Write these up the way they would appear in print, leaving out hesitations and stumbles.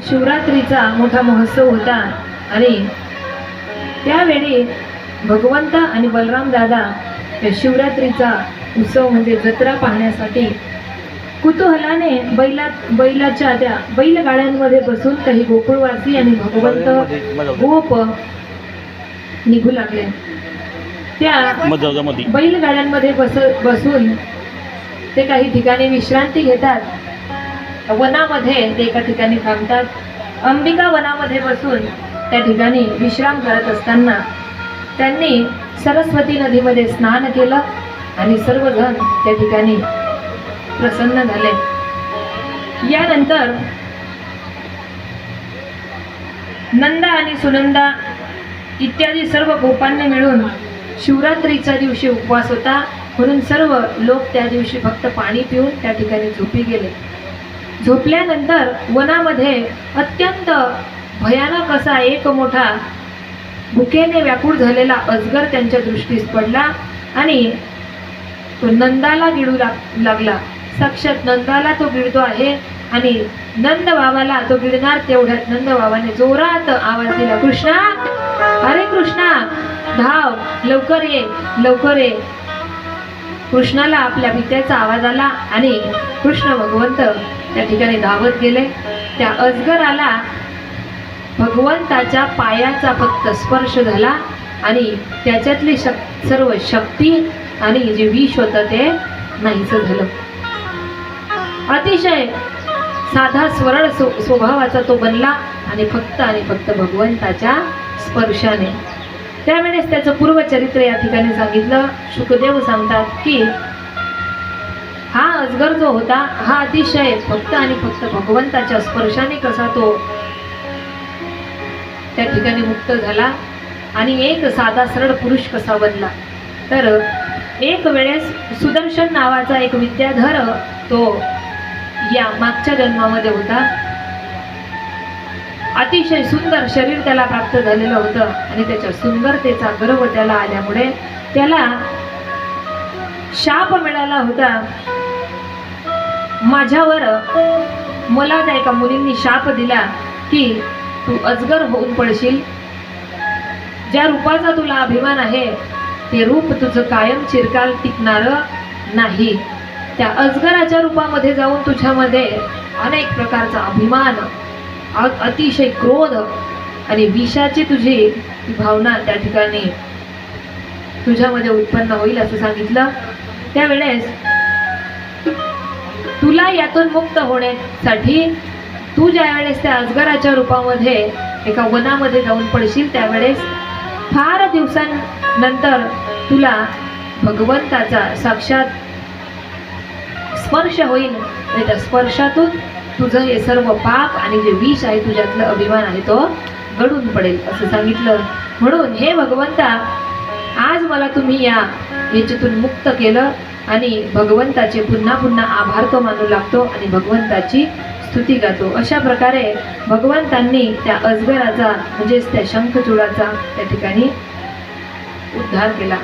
शिवरात्रीचा मोठा महोत्सव होता आणि त्यावेळी भगवंत आणि बलराम दादा या शिवरात्रीचा उत्सव म्हणजे जत्रा पाहण्यासाठी कुतूहलाने बैलाच्या त्या बैलगाड्यांमध्ये बसून काही गोकुळवासी आणि भगवंत गोप निघू लागले. त्या बैलगाड्यांमध्ये बसून ते काही ठिकाणी विश्रांती घेतात. वनामध्ये ते एका ठिकाणी थांबतात. अंबिका वनामध्ये बसून त्या ठिकाणी विश्राम करत असताना त्यांनी सरस्वती नदीमध्ये स्नान केलं आणि सर्वजण त्या ठिकाणी प्रसन्न झाले. यानंतर नंदा आणि सुनंदा इत्यादी सर्व गोपांनी मिळून शिवरात्रीच्या दिवशी उपवास होता म्हणून सर्व लोक त्या दिवशी फक्त पाणी पिऊन त्या ठिकाणी झोपी गेले. झोपल्यानंतर वनामध्ये अत्यंत भयानक असा एक मोठा भुकेने व्याकुळ झालेला अजगर त्यांच्या दृष्टीस पडला आणि तो नंदाला गिळू लागला. साक्षात नंदाला तो गिळतो आहे आणि नंद बाबाला तो गिळणार तेवढ्यात नंद बाबाने जोरात आवाज दिला, कृष्णा, अरे कृष्णा, धाव, लवकर ये, लवकर ये. कृष्णाला आपल्या पित्याचा आवाज आला आणि कृष्ण भगवंत त्या ठिकाणी धावत गेले. त्या अजगराला भगवंताच्या पायाचा फक्त स्पर्श झाला आणि त्याच्यातली सर्व शक्ती आणि जे विष होतं ते नाहीसं झालं. अतिशय साधा सरळ स्वभावाचा तो बनला आणि फक्त भगवंताच्या स्पर्शाने. त्यावेळेस त्याचं पूर्वचरित्र या ठिकाणी सांगितलं. शुकदेव सांगतात की हा अजगर जो होता हा अतिशय फक्त भगवंताच्या स्पर्शाने कसा तो त्या ठिकाणी मुक्त झाला आणि एक साधा सरळ पुरुष कसा बनला. तर एक वेळेस सुदर्शन नावाचा एक विद्याधर तो या मागच्या जन्मामध्ये होता. अतिशय सुंदर शरीर त्याला प्राप्त झालेलं होतं आणि त्याच्या सुंदरतेचा गर्व त्याला आल्यामुळे त्याला शाप मिळाला होता. माझ्यावर मला त्या एका मुलींनी शाप दिला की तू अजगर होऊन पडशील. ज्या रूपाचा तुला अभिमान आहे ते रूप तुझं कायम चिरकाल टिकणारं नाही. त्या अजगराच्या रूपामध्ये जाऊन तुझ्यामध्ये अनेक प्रकारचा अभिमान, अतिशय क्रोध आणि विषाची तुझी भावना त्या ठिकाणी तुझ्यामध्ये उत्पन्न होईल असं सांगितलं. त्यावेळेस तुला यातून मुक्त होण्यासाठी तू ज्या वेळेस त्या अजगराच्या रूपामध्ये एका वनामध्ये जाऊन पडशील त्यावेळेस फार दिवसांनंतर तुला भगवंताचा साक्षात स्पर्श होईल आणि त्या स्पर्शातून तुझं हे सर्व पाप आणि जे विष आहे तुझ्यातलं अभिमान आहे तो गळून पडेल असं सांगितलं. म्हणून हे भगवंता आज मला तुम्ही याच्यातून मुक्त केलं आणि भगवंताचे पुन्हा आभार तो मानू लागतो आणि भगवंताची स्तुती गातो. अशा प्रकारे भगवंतांनी त्या अजगराचा म्हणजेच त्या शंखचूडाचा त्या ठिकाणी उद्धार केला.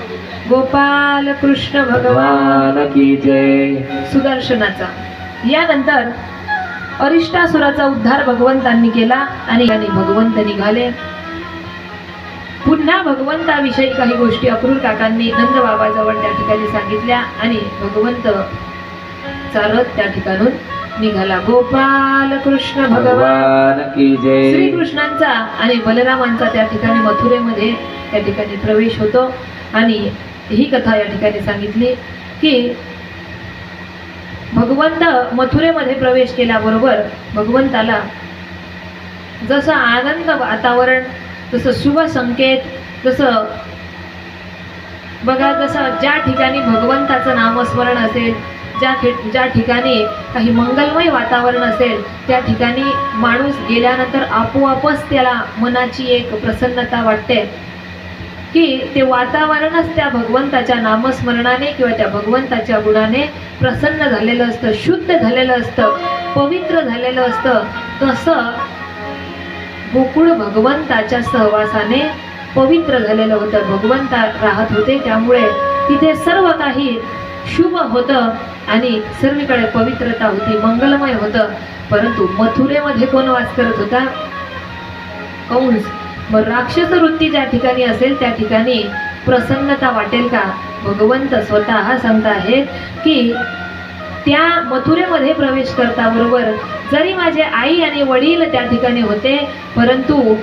गोपाल कृष्ण भगवान की जय. सुदर्शनाचा यानंतर अरिष्टासुराचा उद्धार भगवंतांनी केला आणि भगवंत निघाले. पुन्हा भगवंताविषयी काही गोष्टी अक्रूर काकांनी नंद बाबाजवळ त्या ठिकाणी सांगितल्या आणि भगवंत चालत त्या ठिकाणून निघाला. गोपाल कृष्ण भगवान की जय. श्रीकृष्णांचा आणि बलरामांचा त्या ठिकाणी मथुरेमध्ये त्या ठिकाणी प्रवेश होतो आणि ही कथा या ठिकाणी सांगितली की भगवंत मथुरेमध्ये प्रवेश केल्याबरोबर भगवंताला जसं आनंद वातावरण, जसं शुभ संकेत, जसं बघा जसं ज्या ठिकाणी भगवंताचं नामस्मरण असेल, ज्या ठिकाणी काही मंगलमय वातावरण असेल त्या ठिकाणी माणूस गेल्यानंतर आपोआपच त्याला मनाची एक प्रसन्नता वाटते की ते वातावरणच त्या भगवंताच्या नामस्मरणाने किंवा त्या भगवंताच्या गुणाने प्रसन्न झालेलं असतं, शुद्ध झालेलं असतं, पवित्र झालेलं असतं. तसं गोकुळ भगवंताच्या सहवासाने पवित्र झालेलं होतं. भगवंत राहत होते त्यामुळे तिथे सर्व काही शुभ होतं आणि सर्वीकडे पवित्रता होती, मंगलमय होतं. परंतु मथुरेमध्ये कोण वास करत होता? कंस. मग राक्षस वृत्ती ज्या ठिकाणी असेल त्या ठिकाणी प्रसन्नता वाटेल का? भगवंत स्वतः सांगत आहेत की त्या मथुरेमध्ये प्रवेश करता बरोबर जरी माझे आई आणि वडील त्या ठिकाणी होते, परंतु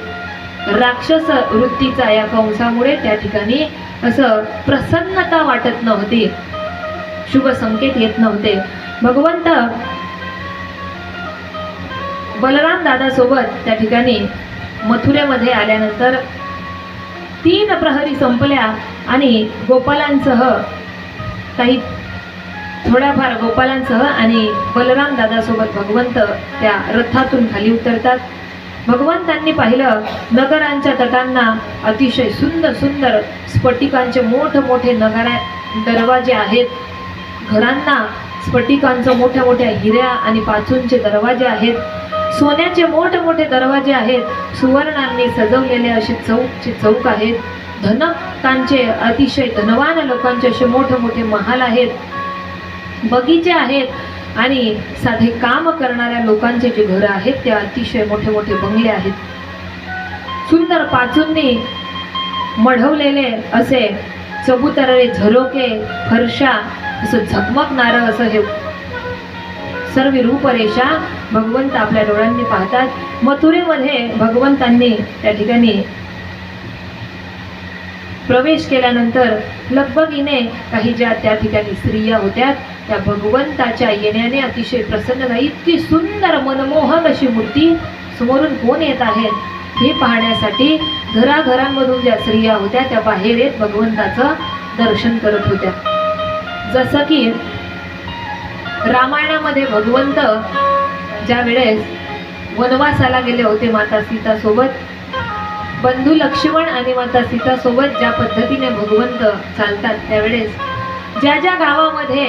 राक्षस वृत्तीचा या कंसामुळे त्या ठिकाणी असं प्रसन्नता वाटत नव्हती, शुभ संकेत येत नव्हते. भगवंत बलराम दादा सोबत त्या ठिकाणी मथुरेमध्ये आल्यानंतर 3 प्रहरी संपल्या आणि गोपालांसह काही थोड्याफार गोपालांसह आणि बलराम दादासोबत भगवंत त्या रथातून खाली उतरतात. भगवंतांनी पाहिलं नगरांच्या तटांना अतिशय सुंदर सुंदर स्फटिकांचे मोठमोठे दरवाजे आहेत. घरांना स्फटिकांचं मोठ्या मोठ्या हिऱ्या आणि पाचूंचे दरवाजे आहेत. सोन्याचे मोठमोठे दरवाजे आहेत. सुवर्णांनी सजवलेले असे चौक आहेत. धनकांचे अतिशय धनवान लोकांचे असे मोठमोठे महाल आहेत, बगीचे आहेत आणि साधे काम करणाऱ्या लोकांचे जे घरं आहेत ते अतिशय मोठे मोठे बंगले आहेत. सुंदर पाचूंनी मढवलेले असे चबुतरे, झरोके, फरशा असं झगमगणारं असं हे सर्व रूपरेषा भगवंत आपल्या डोळ्यांनी पाहतात. मथुरेमध्ये भगवंतांनी त्या ठिकाणी प्रवेश केल्यानंतर लगबगीने काही ज्या त्या ठिकाणी स्त्रिया होत्या त्या भगवंताच्या येण्याने अतिशय प्रसन्न झाली. इतकी सुंदर मनमोहक अशी मूर्ती समोरून कोण येत आहेत हे पाहण्यासाठी घराघरांमधून ज्या स्त्रिया होत्या त्या बाहेर येत भगवंताचं दर्शन करत होत्या. जसं की रामायणामध्ये भगवंत ज्या वेळेस वनवासाला गेले होते माता सीता सोबत, बंधू लक्ष्मण आणि माता सीता सोबत ज्या पद्धतीने भगवंत चालतात त्यावेळेस ज्या ज्या गावामध्ये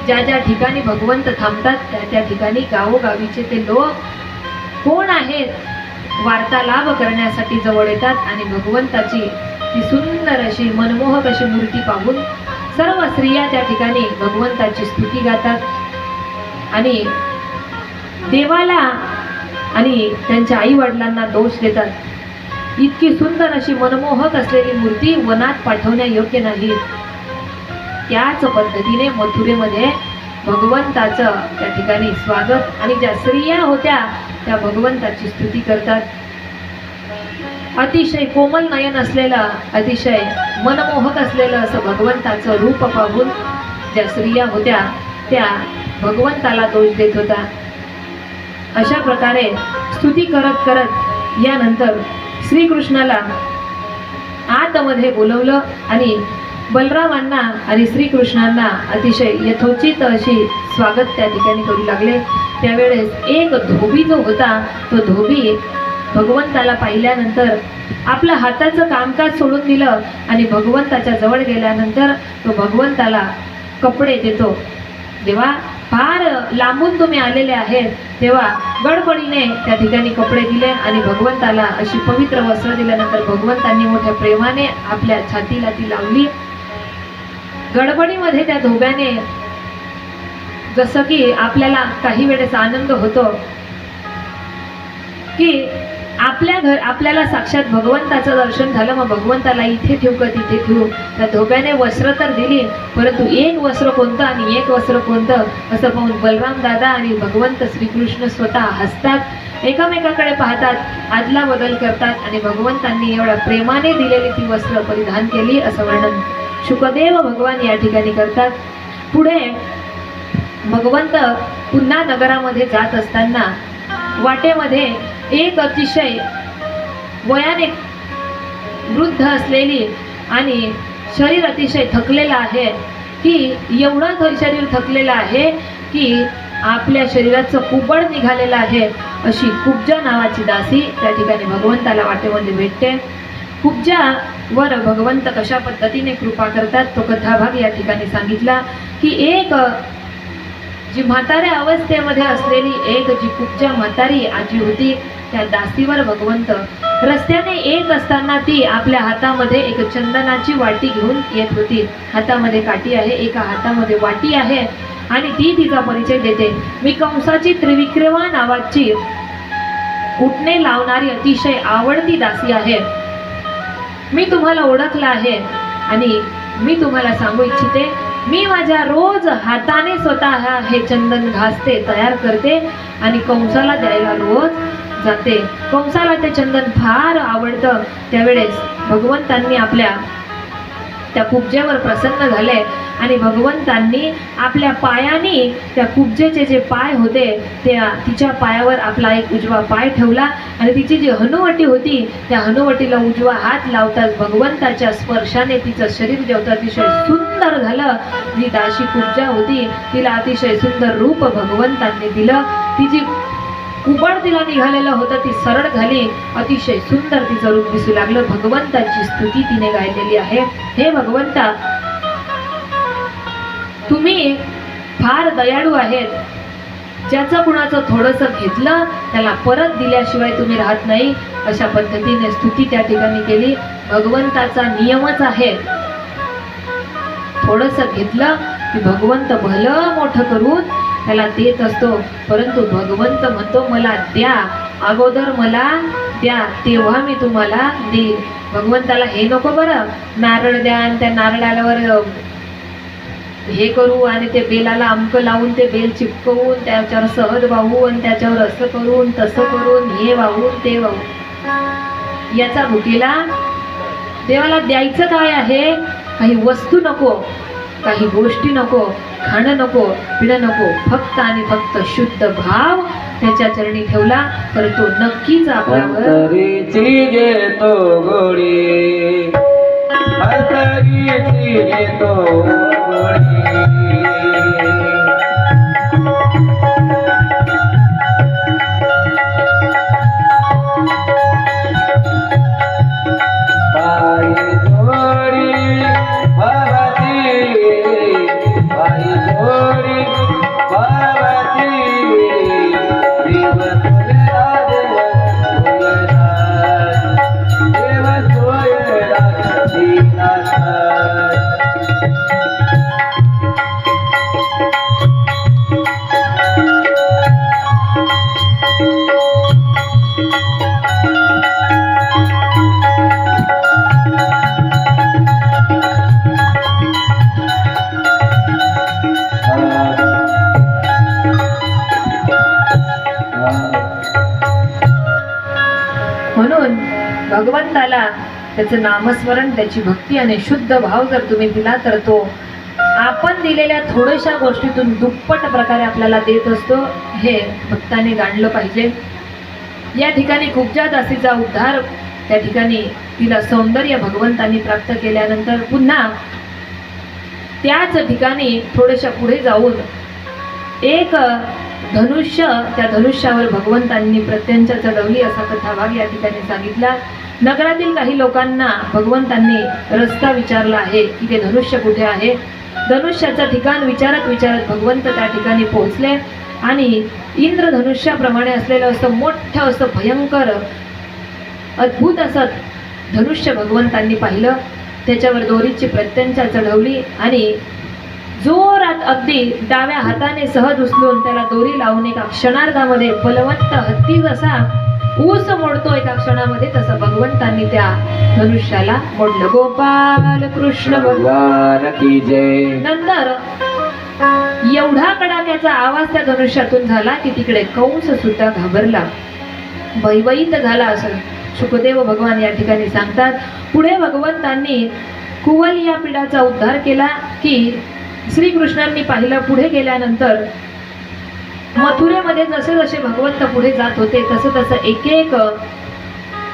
ज्या ज्या ठिकाणी भगवंत थांबतात त्या त्या ठिकाणी गावोगावीचे ते लोक कोण आहेत वार्तालाभ करण्यासाठी जवळ येतात आणि भगवंताची ती सुंदर अशी मनमोहक अशी मूर्ती पाहून सर्व स्त्रिया त्या ठिकाणी भगवंताची स्तुती गातात आणि देवाला आणि त्यांच्या आई वडिलांना दोष देतात. इतकी सुंदर अशी मनमोहक असलेली मूर्ती वनात पाठवण्यायोग्य नाही. त्याच पद्धतीने मथुरेमध्ये भगवंताचं त्या ठिकाणी स्वागत आणि ज्या स्त्रिया होत्या त्या भगवंताची स्तुती करतात. अतिशय कोमल नयन असलेलं अतिशय मनमोहक असलेलं असं भगवंताचं रूप पाहून ज्या स्त्रिया होत्या त्या भगवंताला दोष देत होत्या. अशा प्रकारे स्तुती करत करत यानंतर श्रीकृष्णाला आतमध्ये बोलवलं आणि बलरामांना आणि श्रीकृष्णांना अतिशय यथोचित अशी स्वागत त्या ठिकाणी करू लागले. त्यावेळेस एक धोबी जो होता तो धोबी भगवंताला पाहिल्यानंतर आपल्या हाताचं कामकाज सोडून दिलं आणि भगवंताच्या जवळ गेल्यानंतर तो भगवंताला कपडे देतो. जेव्हा फार लांबून तुम्ही आलेले आहेत तेव्हा गडबडीने त्या ठिकाणी कपडे दिले आणि भगवंताला अशी पवित्र वस्त्र दिल्यानंतर भगवंतांनी मोठ्या प्रेमाने आपल्या छातीला ती लावली. गडबडीमध्ये त्या धोब्याने जसं की आपल्याला काही वेळेस आनंद होतो की आपल्याला साक्षात भगवंताचं दर्शन झालं, मग भगवंताला इथे ठेवू का तिथे ठेवू. त्या धोब्याने वस्त्र तर दिली परंतु एक वस्त्र कोणतं आणि एक वस्त्र कोणतं असं पाहून बलराम दादा आणि भगवंत श्रीकृष्ण स्वतः हसतात, एकमेकाकडे पाहतात, आदला बदल करतात आणि भगवंतांनी एवढ्या प्रेमाने दिलेली ती वस्त्र परिधान केली असं वर्णन शुकदेव भगवान या ठिकाणी करतात. पुढे भगवंत पुन्हा नगरामध्ये जात असताना वाटेमध्ये एक अतिशय वयाने वृद्ध असलेली आणि शरीर अतिशय थकलेलं आहे की एवढं शरीर थकलेलं आहे की आपल्या शरीराचं कुबड निघालेलं आहे अशी कुब्जा नावाची दासी त्या ठिकाणी भगवंताला वाटेमध्ये भेटते. कुब्जावर भगवंत कशा पद्धतीने कृपा करतात तो कथाभाग या ठिकाणी सांगितला की एक जी म्हाताऱ्या अवस्थेमध्ये असलेली एक जी कुब्जा म्हातारी आजी होती त्या दासीवर भगवंत रस्त्याने येत असताना ती आपल्या हातामध्ये एक चंदनाची वाटी घेऊन येत होती. हातामध्ये काठी आहे, एका हातामध्ये वाटी आहे आणि ती तिचा परिचय देते. मी कंसाची त्रिविक्रमा नावाची उठणे लावणारी अतिशय आवडती दासी आहे. मी तुम्हाला ओळखलं आहे आणि मी तुम्हाला सांगू इच्छिते, मी माझ्या रोज हाताने स्वतः हे चंदन घासते, तयार करते आणि कंसाला द्यायला रोज जाते. कंसाला ते चंदन फार आवडतं. त्यावेळेस भगवंतांनी आपल्या त्या कुब्जेवर प्रसन्न झाले आणि भगवंतांनी आपल्या पायानी त्या कुब्जेचे जे पाय होते त्या तिच्या पायावर आपला एक उजवा पाय ठेवला आणि तिची जी हनुवटी होती त्या हनुवटीला उजवा हात लावताच भगवंताच्या स्पर्शाने तिचं शरीर जे होतं अतिशय सुंदर झालं. जी दाशी कुब्जा होती तिला अतिशय सुंदर रूप भगवंतांनी दिलं. तिची उबड तिला निघालेलं होतं ती सरळ झाली. अतिशय सुंदर तिचं रूप दिसू लागलं. भगवंताची स्तुती तिने गायलेली आहे. हे भगवंता, तुम्ही फार दयाळू आहेत. ज्याचं कुणाचं थोडंसं घेतलं त्याला परत दिल्याशिवाय तुम्ही राहत नाही. अशा पद्धतीने स्तुती त्या ठिकाणी केली. भगवंताचा नियमच आहे, थोडंसं घेतलं की भगवंत भलं मोठं करून त्याला देत असतो. परंतु भगवंत म्हणतो मला द्या, अगोदर मला द्या, तेव्हा मी तुम्हाला देईल. भगवंताला हे नको बरं, नारळ द्या आणि त्या नारळावर हे करू आणि ते बेलाला अमकं लावून ते बेल चिपकवून त्याच्यावर सहज वाहू आणि त्याच्यावर असं करून तसं करून हे वाहून ते वाहून. याचा भुकेला देवाला द्यायचं काय आहे? काही वस्तू नको, काही गोष्टी नको, खाणं नको, पिणं नको, फक्त आणि फक्त शुद्ध भाव त्याच्या चरणी ठेवला तर तो नक्कीच आपल्यावर घेतो गोडी, घेतो गोडी. म्हणून भगवंताला त्याचं नामस्मरण, त्याची भक्ती आणि शुद्ध भाव जर तुम्ही दिला तर तो आपण दिलेल्या थोड्याशा गोष्टीतून दुप्पट प्रकारे आपल्याला देत असतो. हे भक्ताने जाणलं पाहिजे. या ठिकाणी कुब्जा दासीचा उद्धार, त्या ठिकाणी तिला सौंदर्य भगवंतांनी प्राप्त केल्यानंतर पुन्हा त्याच ठिकाणी थोड्याशा पुढे जाऊन एक धनुष्य, त्या धनुष्यावर भगवंतांनी प्रत्यंचा चढवली असा कथाभाग या ठिकाणी सांगितला. नगरातील काही लोकांना भगवंतांनी रस्ता विचारला आहे की ते धनुष्य कुठे आहे. धनुष्याचं ठिकाण विचारत विचारत भगवंत त्या ठिकाणी पोहोचले आणि इंद्रधनुष्याप्रमाणे असलेलं असं मोठं असं भयंकर अद्भुत असं धनुष्य भगवंतांनी पाहिलं. त्याच्यावर दोरीची प्रत्यंचा चढवली आणि जोरात अगदी डाव्या हाताने सहज उचलून त्याला दोरी लावून एका क्षणार्धामध्ये बलवंत हत्ती जसा ऊस मोडतो एका क्षणामध्ये तसं भगवंतांनी त्या धनुष्याला मोडलं. गोपाल कृष्ण भगवान की जय. नंतर एवढा कडाक्याचा आवाज त्या धनुष्यातून झाला की तिकडे कंस सुद्धा घाबरला, भयभीत झाला असं शुकदेव भगवान या ठिकाणी सांगतात. पुढे भगवंतांनी कुवल या पिढाचा उद्धार केला की श्रीकृष्णांनी पाहिलं. पुढे गेल्यानंतर मथुरेमध्ये जसे जसे भगवंत पुढे जात होते तसं तसं एक एक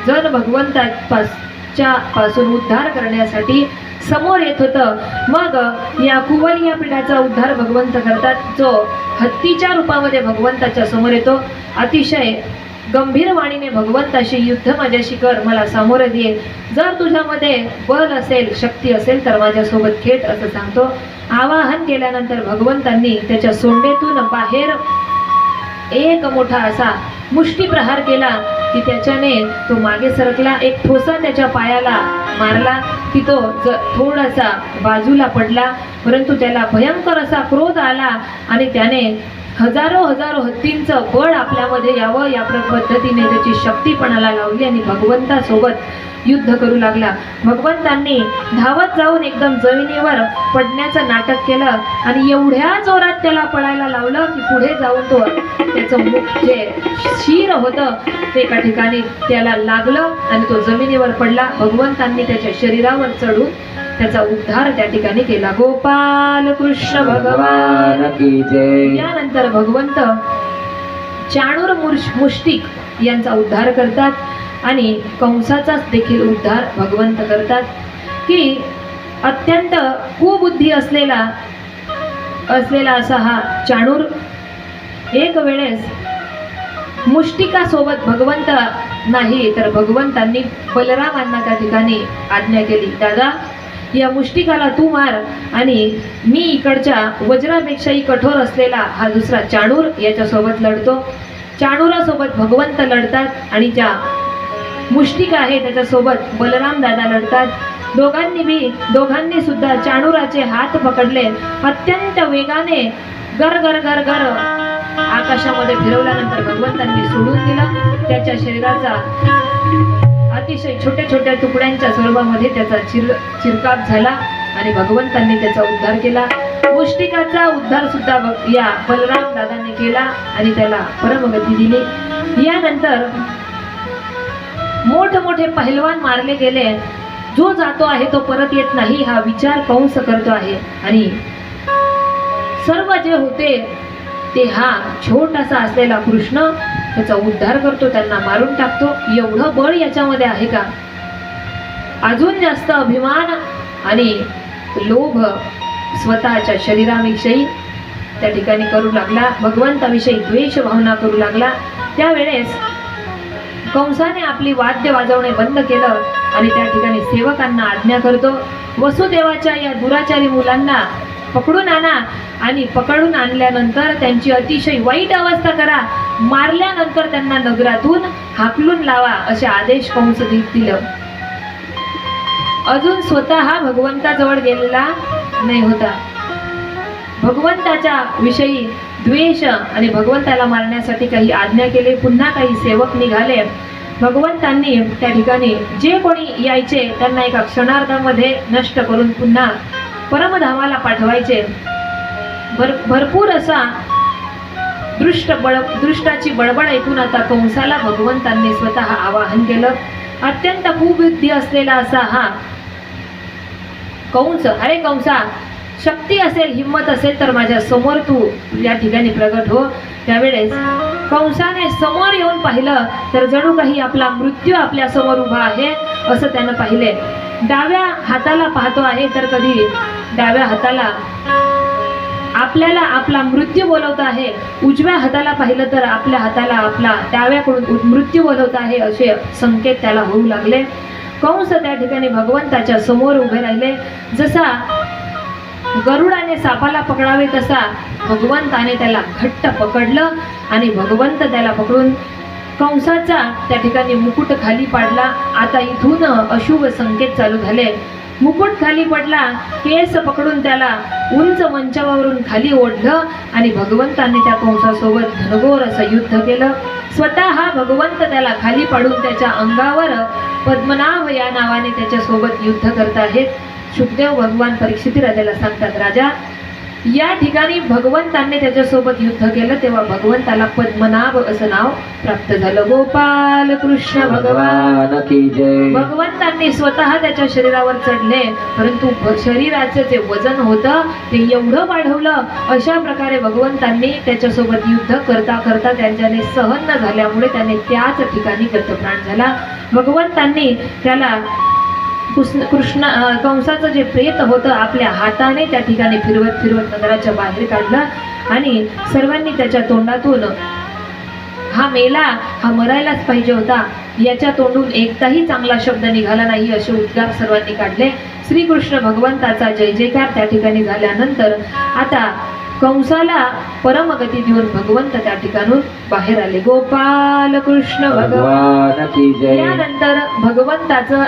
जण भगवंताच्या पासून उद्धार करण्यासाठी समोर येत होतं. मग या कुवल या पिढाचा उद्धार भगवंत करतात, जो हत्तीच्या रूपामध्ये भगवंताच्या समोर येतो. अतिशय गंभीर वाणीने भगवंताशी युद्ध माझ्याशी कर, मला सामोरे दे, जर तुझ्यामध्ये बल असेल, शक्ती असेल तर माझ्यासोबत खेळ असं सांगतो. आवाहन केल्यानंतर भगवंतांनी त्याच्या सोंडेतून बाहेर एक मोठा असा मुष्टी प्रहार केला की त्याच्याने तो मागे सरकला, एक ठोसा त्याच्या पायाला मारला की तो थोडासा बाजूला पडला. परंतु त्याला भयंकर असा क्रोध आला आणि त्याने हजारो हत्तींचं बळ आपल्यामध्ये यावं या पद्धतीने त्याची शक्तीपणाला लावली आणि भगवंतासोबत युद्ध करू लागला. भगवंतांनी धावत जाऊन एकदम जमिनीवर पडण्याचं नाटक केलं आणि एवढ्या जोरात त्याला पळायला लावलं की पुढे जाऊन तो त्याचं मुख जे शिर होतं ते एका ठिकाणी त्याला लागलं आणि तो जमिनीवर पडला. भगवंतांनी त्याच्या शरीरावर चढून त्याचा उद्धार त्या ठिकाणी केला. गोपाल कृष्ण भगवान की जय. यानंतर भगवंत चाणूर मुष्टिक यांचा उद्धार करतात आणि कंसाचाच देखील उद्धार भगवंत करतात की अत्यंत कुबुद्धी असलेला असा हा चाणूर एक वेळेस मुष्टिकासोबत भगवंत नाही तर भगवंतांनी बलरामांना त्या ठिकाणी आज्ञा केली, दादा या मुष्टिकाला तू मार आणि मी इकडच्या वज्रापेक्षाही कठोर असलेला हा दुसरा चाणूर याच्यासोबत लढतो. चाणूरासोबत भगवंत लढतात आणि ज्या मुष्टिक आहे त्याच्यासोबत बलराम दादा लढतात. दोघांनी सुद्धा चाणूराचे हात पकडले. अत्यंत वेगाने गर गर गर गर आकाशामध्ये फिरवल्यानंतर भगवंतांनी सोडून दिलं. त्याच्या शरीराचा अतिशय छोट्या छोट्या तुकड्यांच्या स्वरूपामध्ये त्याचा चिरकाप झाला आणि भगवंतांनी त्याचा उद्धार केला. मुष्टिकाचा उद्धार सुद्धा या बलराम दादाने केला आणि त्याला परमगती दिली. यानंतर मोठमोठे पहिलवान मारले गेले. जो जातो आहे तो परत येत नाही हा विचार कंस करतो आहे आणि सर्व जे होते ते हा छोटासा असलेला कृष्ण त्याचा उद्धार करतो, त्यांना मारून टाकतो. एवढं बळ याच्यामध्ये आहे का? अजून जास्त अभिमान आणि लोभ स्वतःच्या शरीराविषयी त्या ठिकाणी करू लागला. भगवंताविषयी द्वेष भावना करू लागला. त्यावेळेस कंसाने आपली वाद्य वाजवणे बंद केलं आणि त्या ठिकाणी सेवकांना आज्ञा करतो, वसुदेवाच्या या दुराचारी मुलांना पकडून आणा आणि पकडून आणल्यानंतर त्यांची अतिशय वाईट अवस्था करा, मारल्यानंतर त्यांना नगरातून हाकलून लावा असे आदेश कंस दिलं. अजून स्वतः भगवंताजवळ गेलेला नाही होता. भगवंताच्या विषयी द्वेष आणि भगवंताला मारण्यासाठी काही आज्ञा केले. पुन्हा काही सेवक निघाले. भगवंतांनी त्या ठिकाणी जे कोणी यायचे त्यांना एका क्षणार्धामध्ये नष्ट करून पुन्हा परमधामाला पाठवायचे. भरपूर असा दृष्टाची बडबड ऐकून आता कंसाला भगवंतांनी स्वतः आवाहन केलं. अत्यंत कुबुद्धी असलेला असा हा कंस, अरे कंसा, शक्ती असेल हिम्मत असेल तर माझ्या समोर तू या ठिकाणी प्रगट हो. त्यावेळेस कंसाने समोर येऊन पाहिलं तर जणू काही आपला मृत्यू आपल्या समोर उभा आहे असं त्यानं पाहिले. डाव्या हाताला पाहतो आहे तर कधी डाव्या हाताला आपल्याला आपला मृत्यू बोलवत आहे, उजव्या हाताला पाहिलं तर आपल्या हाताला आपला डाव्याकडून मृत्यू बोलवत आहे असे संकेत त्याला होऊ लागले. कंस त्या ठिकाणी भगवंताच्या समोर उभे राहिले. जसा गरुडाने सापाला पकडावे तसा भगवंताने त्याला घट्ट पकडलं आणि भगवंत त्याला पकडून कंसाचा त्या ठिकाणी मुकुट खाली पाडला. आता इथून अशुभ संकेत चालू झाले. मुकुट खाली पडला, केस पकडून त्याला उंच मंचावरून खाली ओढलं आणि भगवंतांनी त्या कंसासोबत घनघोर असं युद्ध केलं. स्वतः भगवंत त्याला खाली पाडून त्याच्या अंगावर पद्मनाभ या नावाने त्याच्यासोबत युद्ध करत आहेत. शुकदेव भगवान परीक्षित राजाला सांगतात, राजा या ठिकाणी भगवंतांनी त्याच्यासोबत युद्ध केलं तेव्हा भगवंताला पद्मनाभ असं नाव प्राप्त झालं. गोपाल कृष्ण भगवान की जय. भगवंतांनी स्वतः त्याच्या शरीरावर चढले परंतु शरीराचं जे वजन होतं ते एवढं वाढवलं. अशा प्रकारे भगवंतांनी त्याच्यासोबत युद्ध करता करता त्यांच्याने सहन न झाल्यामुळे त्याने त्याच ठिकाणी गतप्राण झाला. भगवंतांनी त्याला कंसाचं जे प्रेत होतं आपल्या हाताने त्या ठिकाणी फिरवत फिरवत नगराच्या बाहेर काढलं आणि सर्वांनी त्याच्या तोंडातून हा मेला, हा मरायलाच पाहिजे होता, याच्या तोंडून एकदाही चांगला शब्द निघाला नाही असे उद्गार सर्वांनी काढले. श्रीकृष्ण भगवंताचा जय जयकार त्या ठिकाणी झाल्यानंतर आता कंसाला परमगती देऊन भगवंत त्या ठिकाणून बाहेर आले. गोपाल कृष्ण भगवान. भगवान की जय. त्यानंतर भगवंताचं